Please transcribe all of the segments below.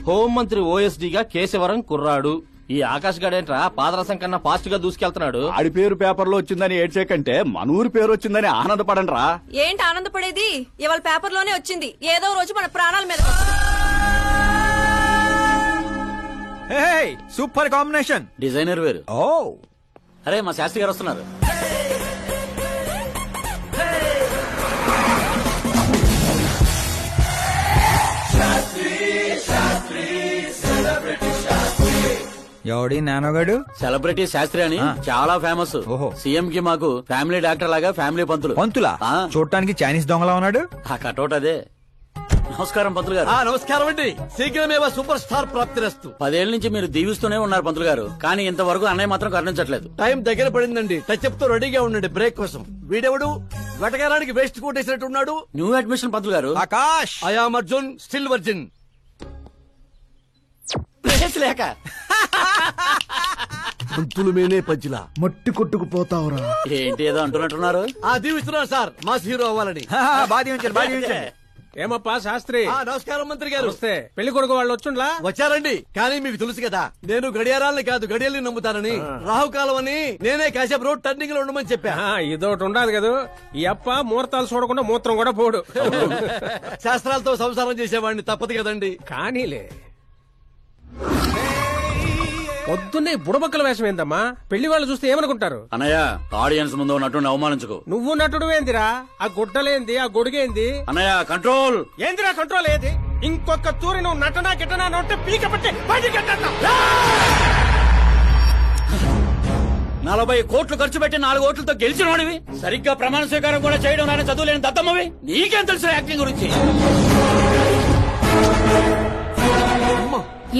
హోంమంత్రి ఓఎస్డీగా కేశవరం కుర్రాడు. ఈ ఆకాష్ గడేంట్రా పాదరసం కన్నా ఫాస్ట్ గా దూసుకెళ్తున్నాడు. ఆడి పేరు పేపర్లో వచ్చిందని ఏడ్చేకంటే మన ఊరి పేరు వచ్చిందని ఆనందపడండి రా. ఏంటి ఆనందపడేది? ఇవాళ పేపర్ లోనే వచ్చింది. ఏదో రోజు మన ప్రాణాల మీద. Super combination. డిజైనర్ వేరు. ఓ అరే మా శాస్త్రి గారు వస్తున్నారు. ఎవడి నానోగాడు? సెలబ్రిటీ శాస్త్రి అని చాలా ఫేమస్. సీఎం కి మాకు ఫ్యామిలీ డాక్టర్ లాగా ఫ్యామిలీ పంతులు. పంతులా? చూడటానికి చైనీస్ దొంగలా ఉన్నాడు. ఆ కటౌట్ అదే. నమస్కారం పంతులు గారు. నమస్కారం అండి. శీఘ్రమే సూపర్ స్టార్ ప్రాప్తిరస్తు. 10 ఏళ్ల నుంచి మీరు దీవిస్తూనే ఉన్నారు పంతులు గారు, కానీ ఇంతవరకు అన్నయ్య మాత్రం కరుణించట్లేదు. టైం దగ్గర పడిందండి. టచ్ అప్ తో రెడీగా ఉండండి బ్రేక్ కోసం. వీడెవడు వెటకారానికి వేస్ట్ కొట్టేసినట్టు ఉన్నాడు. న్యూ అడ్మిషన్ పంతులు గారు. Akash. I'm Arjun, still virgin. లేక పంతులు మేనే పంచులా మట్టి కొట్టుకుపోతావురా. ఏంటి ఏదో అంటున్నట్టున్నారు. దీవిస్తున్నారు సార్ మాస్ హీరో అవ్వాలని. ఏమప్పా శాస్త్రి? నమస్కారం మంత్రి గారు. వస్తే పెళ్లి కొడుకు వాళ్ళు వచ్చుండ్లా? వచ్చారండి. కానీ మీకు తెలుసు కదా నేను గడియారాలని కాదు గడియల్ని నమ్ముతానని. రాహుకాలం అని నేనే కాసేపు రోడ్ టర్నింగ్ లో ఉండమని చెప్పా. ఇదొకటి ఉండదు కదా. ఈ అప్ప ముహూర్తాలు చూడకుండా మూత్రం కూడా పోడు. శాస్త్రాలతో సంసారం చేసేవాడిని తప్పదు కదండి. కానీలే. పొద్దున్నే బుడబక్కల వేషం ఏందమ్మా? పెళ్లి వాళ్ళు చూస్తే ఏమనుకుంటారు? అన్నయ్య ఆడియన్స్ ముందు నటుని అవమానించుకో. నువ్వు నటుడు ఏందిరా? ఆ గుడ్డలేంది, ఆ గొడుగేంది? అన్నయ్య కంట్రోల్. ఏందిరా కంట్రోల్? ఏది ఇంకొక తూరి నువ్వు నటనా గిట్టనా అంటే పీక పట్టి 40 కోట్లు ఖర్చు పెట్టి 4 ఓట్లతో గెలిచినోడివి. సరిగ్గా ప్రమాణ స్వీకారం కూడా చేయడం నాని చదువు లేని దత్తమ్మవి. నీకేం తెలుసు యాక్టింగ్ గురించి?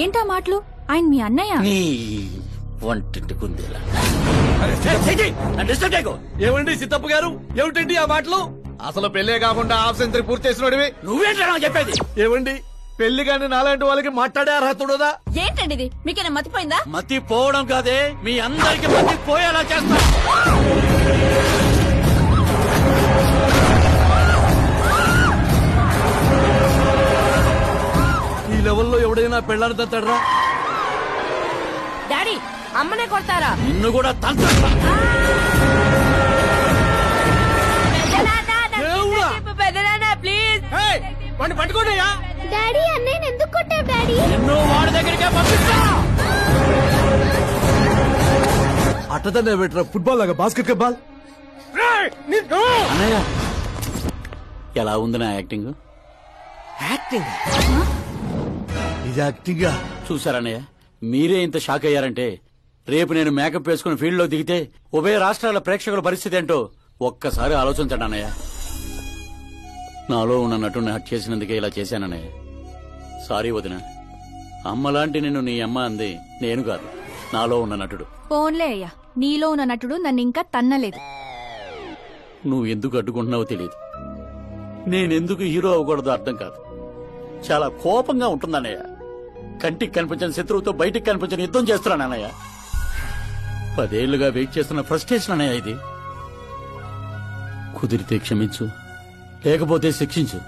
ఏంటా మాటలు? ఆయన మీ అన్నయ్య. నీ వంటింటి కుందేలా. ఏమండి సిద్ధప్ప గారు, ఏమిటండి ఆ మాటలు? అసలు పెళ్లే కాకుండా హాఫ్ సెంచరీ పూర్తి చేసినోడివి. నువ్వేంటా చెప్పేది? ఏమండి పెళ్లి కానీ నాలాంటి వాళ్ళకి మాట్లాడే అర్హత ఉండదా? ఏంటండి ఇది? మీకేనా మతిపోయిందా? మతి పోవడం కాదే, మీ అందరికి మతి పోయేలా చేస్తా. ఈ లెవెల్లో ఎవడైనా పెళ్ళాన్ని తంతాడరా? డాడీ అమ్మనే కొడతారా? నిన్ను కూడా తంతా. ప్లీజ్ పట్టుకోండియా. డాడీ అన్నయ్య ఎందుకు కొట్టావు? డాడీ నిన్ను వాడి దగ్గరికే పంపిస్తా. అట్టదనే బెటర్ ఫుట్బాల్ లాగా బాస్కెట్ బాల్. అన్నయ్య ఎలా ఉంది నా యాక్టింగ్? యాక్టింగ్ ఇది యాక్టింగ్. చూసారన్నయ్య, మీరే ఇంత షాక్ అయ్యారంటే రేపు నేను మేకప్ వేసుకుని ఫీల్డ్ లో దిగితే ఉభయ రాష్ట్రాల ప్రేక్షకుల పరిస్థితి ఏంటో ఒక్కసారి ఆలోచించండి అన్నయ్య. నాలో ఉన్న నటుని హట్ చేసినందుకే ఇలా చేశానన్నయ్య. సారీ వదిన. అమ్మలాంటి నిన్ను నీ అమ్మ అంది నేను కాదు, నాలో ఉన్న నటుడు. పోన్లే అయ్యా, నీలో ఉన్న నటుడు నన్ను ఇంకా తన్నలేదు. నువ్వు ఎందుకు అడ్డుకుంటున్నావో తెలియదు. నేనెందుకు హీరో అవ్వకూడదో అర్థం కాదు. చాలా కోపంగా ఉంటుందన్నయ్య. కంటికి కనిపించిన శత్రువుతో బయటికి కనిపించిన యుద్ధం చేస్తున్నాను అన్నయ్య. 10 ఏళ్లుగా వెయిట్ చేస్తున్న ఫ్రస్ట్రేషన్ అన్నయ్య ఇది. కుదిరితే క్షమించు, లేకపోతే శిక్షించు,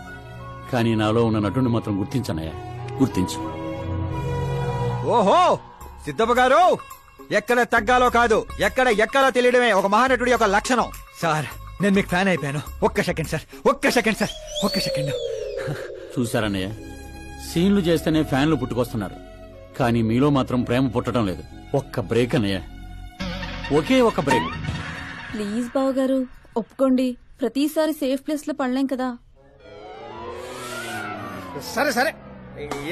కానీ నాలో ఉన్న నటుని మాత్రం గుర్తించనయ్య, గుర్తించు. ఓహో సిద్ధప్ప గారు, ఎక్కడ తగ్గాలో కాదు, ఎక్కడ ఎక్కడో తెలియడమే ఒక మహానటుడి యొక్క లక్షణం. సార్ నేను మీకు ఫ్యాన్ అయిపోయాను. ఒక్క సెకండ్ సార్, ఒక్క సెకండ్ సార్, ఒక్క సెకండ్. చూశారన్నయ్య, సీన్లు చేస్తేనే ఫ్యాన్లు పుట్టుకొస్తున్నారు, కానీ మీలో మాత్రం ప్రేమ పుట్టడం లేదు. ఒక్క బ్రేక్ అన్నయ్య, ఒకే ఒక బ్రేక్. ప్లీజ్ బావ గారు ఒప్పుకోండి. ప్రతిసారి సేఫ్ ప్లేస్ లో పడలేం కదా. సరే సరే,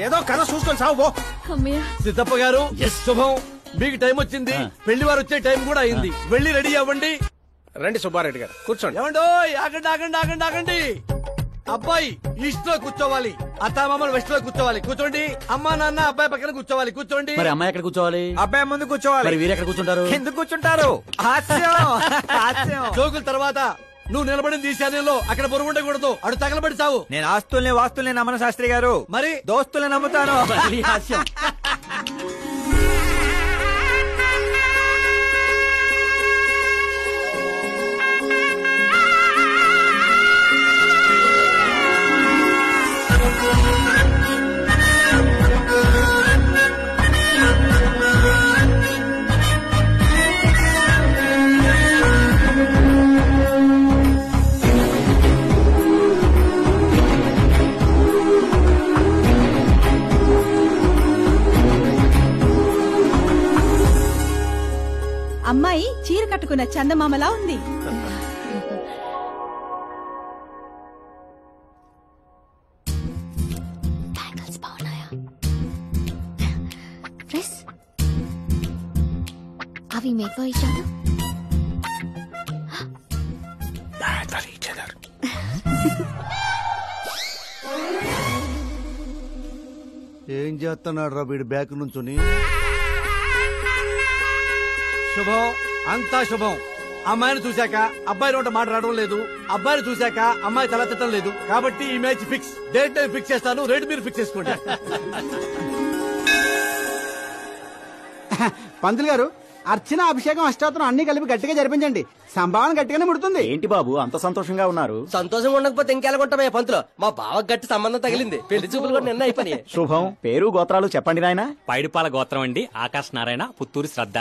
ఏదో కథ చూసుకొని సాగు. సిద్ధప్ప గారు శుభం, మీకు టైం వచ్చింది. పెళ్లి వారు వచ్చే టైం కూడా అయింది. వెళ్ళి రెడీ అవ్వండి. రండి సుబ్బారెడ్డి గారు, కూర్చోండి. ఏమండో, ఆగండి ఆగండి ఆగండి ఆగండి. అబ్బాయి ఈస్ట్ లో కూర్చోవాలి, అత్తామామలు వెస్ట్ లో కూర్చోవాలి. కూర్చోండి. అమ్మా నాన్న అబ్బాయి పక్కన కూర్చోవాలి. కూర్చోండి. మరి అమ్మాయి ఎక్కడ కూర్చోవాలి? అబ్బాయి ముందు కూర్చోవాలి. మరి వీరు ఎక్కడ కూర్చుంటారు? ఎందుకు కూర్చుంటారు? జోకుల తర్వాత నువ్వు నిలబడింది ఈశాన్యంలో, అక్కడ బరువు ఉండకూడదు. అడు తగలబడి చావు. నేను ఆస్తుల్ని వాస్తుల్ని నమ్మను శాస్త్రి గారు, మరి దోస్తుల్ని నమ్ముతాను. హాస్యం. కట్టుకున్న చందమామలా ఉంది. Are we made for each other? Bad for each other. ఏం చేస్తున్నాడు రా వీడి బ్యాక్ నుంచుని? శుభం, అంతా శుభం. అమ్మాయిని చూశాక అబ్బాయి నోట మాట రావడం లేదు, అబ్బాయిని చూశాక అమ్మాయి తల తిట్టడం లేదు. కాబట్టి ఈ మ్యాచ్ ఫిక్స్. డేట్ నేను ఫిక్స్ చేస్తాను, రేట్ మీరు ఫిక్స్ చేసుకోండి. పంతులు గారు, అర్చన, అభిషేకం, అష్టాత్రం అన్ని కలిపి గట్టిగా జరిపించండి. సంభావన గట్టిగానే ముడుతుంది. ఏంటి బాబు అంత సంతోషంగా ఉన్నారు? సంతోషంగా ఉండకపోతే ఇంకెలాగుంటామే పంతులు. మా బావ గట్టి సంబంధం తగిలింది, పెళ్లి చూపులు కూడా నిన్న అయిపోయి. శుభం. పేరు గోత్రాలు చెప్పండి నాయనా. పైడిపాల గోత్రం అండి, ఆకాశ్ నారాయణ, పుత్తూరు శ్రద్ధ.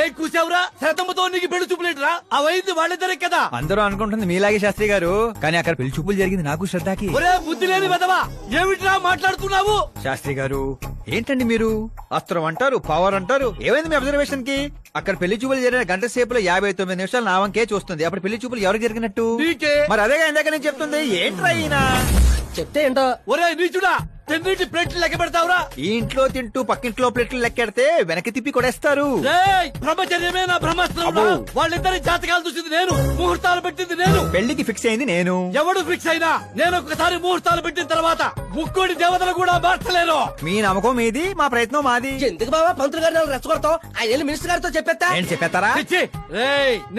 ఏం కూసావురా? శతమ్మతో నీకు పెళ్లి చూపులేట్రా? అవైంది వాళ్ళిద్దరే కదా. అందరూ అనుకుంటుంది మీలాగే శాస్త్రి గారు, కానీ అక్కడ పెళ్లి చూపులు జరిగింది నాకు శ్రద్ధకి. ఒరే బుద్ధి లేని వెదవా, ఏమిట్రా మాట్లాడుతున్నావు? శాస్త్రి గారు ఏంటండి మీరు? అస్త్రం అంటారు, పవర్ అంటారు. ఏమైంది మీ అబ్జర్వేషన్ కి? అక్కడ పెళ్లి చూపులు జరిగిన గంట సేపులో 59 నిమిషాలు నా వంకే చూస్తుంది. అప్పుడు పెళ్లి చూపులు ఎవరికి జరిగినట్టు? మరి అదేగా ఇందాక నేను చెప్తుంది. ఏంట్రా ఈయన చెప్తే ఏంటో? ఒరే నీచుడా, తిన్నింటి ప్లేట్లు లెక్క పెడతావురా? ఈ ఇంట్లో తింటూ పక్కింట్లో ప్లేట్లు లెక్కెడితే వెనక్కి తిప్పి కొడేస్తారు. బ్రహ్మచర్యమే నా బ్రహ్మాస్త్రం. వాళ్ళిద్దరి జాతకాలు చూసింది నేను, ముహూర్తాలు పెట్టింది నేను, పెళ్లికి ఫిక్స్ అయింది నేను. ఎవడు ఫిక్స్ అయినా నేను ఒకసారి ముహూర్తాలు పెట్టిన తర్వాత ముక్కోడి దేవతలు కూడా మార్చలేను. మీ నమ్మకం మీది, మా ప్రయత్నం మాది. ఎందుకు బాబా పంతులు గారిని రెచ్చగొడతావు? ఆయన మినిస్టర్ గారితో చెప్పేస్తా. ఏంటి చెప్పేస్తారా?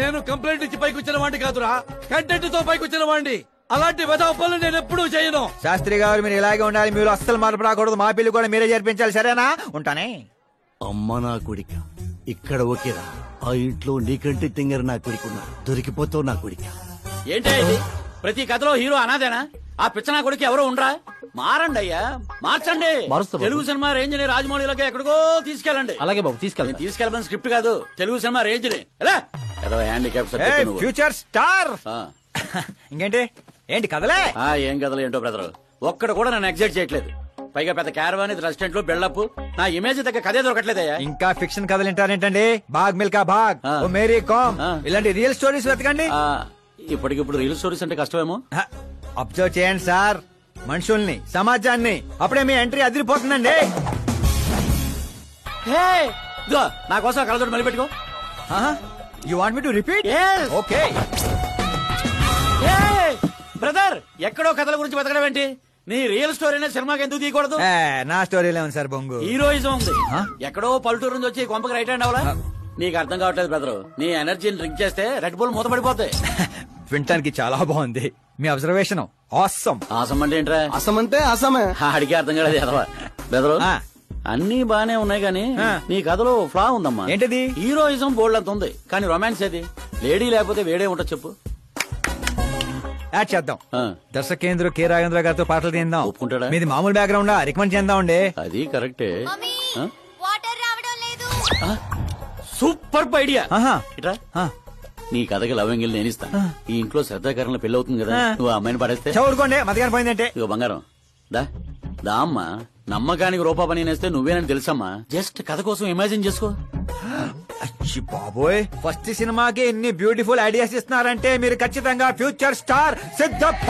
నేను కంప్లైంట్ ఇచ్చి పైకి వచ్చిన వాడిని కాదురా, కంటెంట్ తో పైకి వచ్చిన వాడిని. అలాంటి వెధవ పనులు నేను ఎప్పుడూ చేయను. శాస్త్రి గారు మీరు ఇలాగే ఉండాలి. మీరు అస్సలు మార్పు రాకూడదు. మా పెళ్లి కూడా మీరే జరిపించాలి, సరేనా? ఉంటానే. అమ్మ నా కొడిక, ఇక్కడ ఓకేరా. ఆ ఇంట్లో నీకంటే తింగర నా కొడుకున్నా, దొరికిపోతావు నా కొడిక. ఏంటి ప్రతి కథలో హీరో అనాదేనా? ఆ పిచ్చనా కొడుకు ఎవరో ఉండరా? మారండి అయ్యా, మార్చండి. తెలుగు సినిమా రేంజ్ ని రాజమౌళిలోకి ఎక్కడికో తీసుకెళ్ళండి. అలాగే బాబు, తీసుకెళ్ళండి. తీసుకెళ్ళమని స్క్రిప్ట్ కాదు, తెలుగు సినిమా రేంజ్ ని. Handicap future star. ఇంకేంటి ఏంటి కథలే? ఏం కథలు ఏంటో బ్రదర్, ఒక్కడ కూడా నన్ను ఎగ్జైట్ చేయట్లేదు. పైగా పెద్ద క్యారవాన్, రెస్టారెంట్ లో బిల్డప్, నా ఇమేజ్ దగ్గర కథే దొరకట్లేదయ్యా. ఇంకా ఫిక్షన్ కథలు వింటారేంటండి? బాగ్ మిల్కా బాగ్, ఓ మేరీ కామ్, ఇలాంటి రియల్ స్టోరీస్ వెతకండి. ఇప్పటికిప్పుడు రియల్ స్టోరీస్ అంటే కష్టమేమో. అబ్జర్వ్ చేయండి సార్, మనుషుల్ని, సమాజాన్ని. అప్పుడే మీ ఎంట్రీ అదిరిపోతుందండి. నా కోసం కళ్ళతోటి మళ్ళీ పెట్టుకో. You want me to repeat? Okay. Brother, ఎక్కడో కథల గురించి బతకడం ఏంటి? నీ రియల్ స్టోరీనే సినిమాకి ఎందుకు తీయకూడదు? నా స్టోరీలే ఉంది సార్, బొంగు. హీరోయిజం ఉంది. ఎక్కడో పల్లెటూరు నుంచి వచ్చి కొంపకి రైట్ హ్యాండ్ అవలా? నీకు అర్థం కావట్లేదు బ్రదర్. నీ ఎనర్జీని డ్రింక్ చేస్తే రెడ్ బుల్ మూతపడిపోతాయి. వినటానికి చాలా బాగుంది మీ అబ్జర్వేషన్. ఆసమ్. ఆసం అంటే ఏంట్రా? అసం అంటే అసమే. అడిగి అర్థం కాలేదు ఎదవా. బెదరు అన్ని బానే ఉన్నాయి కానీ నీ కథలో ఫ్లా ఉందమ్మా. ఏంటది? హీరోయిజం బోల్డ్ అంత ఉంది కానీ రొమాన్స్ ఏది? లేడీ లేకపోతే వేడే ఉంటుంది చెప్పు. యాడ్ చేద్దాం. దర్శకేంద్ర కె రాఘవేంద్ర గారితో పాటలు తీద్దాం. ఒప్పుకుంటాడా? మీది మామూలు బ్యాక్గ్రౌండ్, రికమెండ్ చేద్దాం అండి. అది కరెక్టే. Super idea. ఇట్రా, నీ కథకి లవ్ ఎంగిల్ నేను ఇస్తాను. ఈ ఇంట్లో శ్రద్ధాకరణ పెళ్లి అవుతుంది కదా, నువ్వు ఆ అమ్మాయిని పడేస్తే చదువుకోండి. మధ్యాహ్నం పోయిందంటే ఇగో బంగారం దా దా అమ్మా. నమ్మకానికి రూపా పని నేస్తే నువ్వేనని తెలుసమ్మా. జస్ట్ కథ కోసం ఇమాజిన్ చేసుకో. అచ్చి బాబోయ్, ఫస్ట్ సినిమాకి ఎన్ని బ్యూటిఫుల్ ఐడియాస్ ఇస్తున్నారంటే మీరు ఖచ్చితంగా ఫ్యూచర్ స్టార్ సిద్ధప్ప.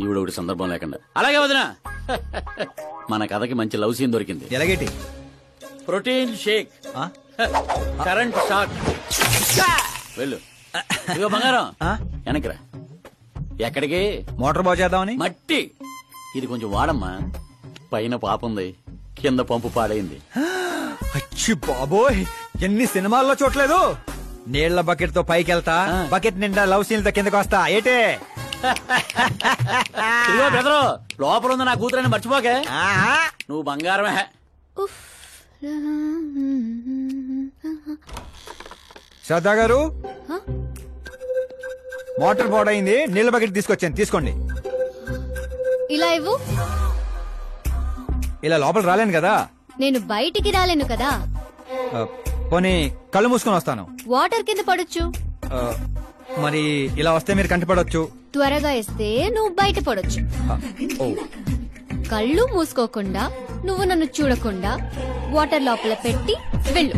ఈవిడ ఒకటి సందర్భం లేకుండా. అలాగే వదినా, మన కథకి మంచి లవ్ సీన్ దొరికింది. ఎలాగేటి? Protein shake, current shock. వెళ్ళు. ఇదిగో బంగారం వెనక్కిరా. ఎక్కడికి? మోటార్ బాగు చేద్దామని. మట్టి ఇది కొంచెం వాడమ్మా. పైన పాపుంది, కింద పంపు పాడైంది. అచ్చి బాబోయ్, ఎన్ని సినిమాల్లో చూడలేదు. నీళ్ల బకెట్ తో పైకి వెళ్తా, బకెట్ నిండా లవ్ సీన్లతో కిందకి వస్తా. ఏటే ఇదిగో బెదరు, లోపల ఉంది నా కూతురని మర్చిపోకే. నువ్వు బంగారమే. శ్రద్ధా గారు, మోటార్ పాడైంది, నీళ్ల బకెట్ తీసుకొచ్చాను, తీసుకోండి. ఇలా ఇవ్వు. ఇలా లోపల రాలేను కదా. నేను బయటికి రాలేను కదా. పోనీ కళ్ళు మూసుకొని వస్తాను. వాటర్ కింద పడొచ్చు. మరి ఇలా వస్తే మీరు కంటపడొచ్చు. త్వరగా ఇస్తే నువ్వు బయట పడొచ్చు. కళ్ళు మూసుకోకుండా నువ్వు నన్ను చూడకుండా వాటర్ లోపల పెట్టి వెళ్ళు.